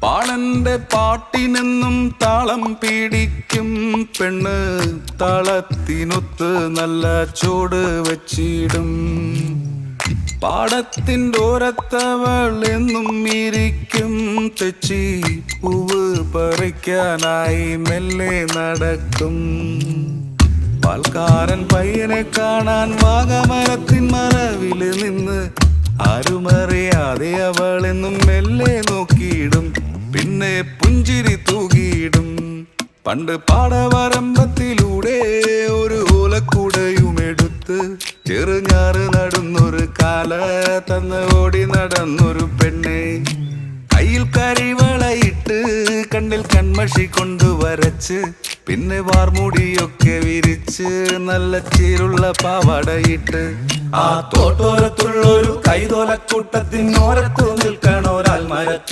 പാളന്റെ പാട്ടിനെന്നും താളം പിടിക്കും പെണ്ണ്, താളത്തിനൊത്ത് നല്ല ചോട് വച്ചിടും. പാടത്തിൻ്റെ ഓരത്തവൾ എന്നും ഇരിക്കും തെച്ചി, പൂവ് പറിക്കാനായി മെല്ലെ നടക്കും. പാൽക്കാരൻ പയ്യനെ കാണാൻ വാഗമരത്തിൻ മറവില് നിന്ന് ആരുമറിയാതെ അവളെന്നും മെല്ലെ നോക്കിയിടും, പിന്നെ പുഞ്ചിരി തൂകിയിടും. പണ്ട് പാടവരമ്പത്തിലൂടെ ഒരു ഓലക്കുടയുമെടുത്ത് ചെറുഞാറ് നടന്നൊരു കാല തന്ന് ഓടി നടന്നൊരു പെണ്ണെ, കയ്യിൽ കരിവളയിട്ട് കണ്ണിൽ കൺമഷി കൊണ്ട് വരച്ച്, പിന്നെ വാർമുടിയൊക്കെ വിരിച്ച് നല്ല ചീരുള്ള പാവാടയിട്ട്, ആ തോട്ടോരത്തുള്ളൊരു കൈതോലക്കൂട്ടത്തിനോരത്തു നിൽക്കണോരാൽ മരത്തിൽ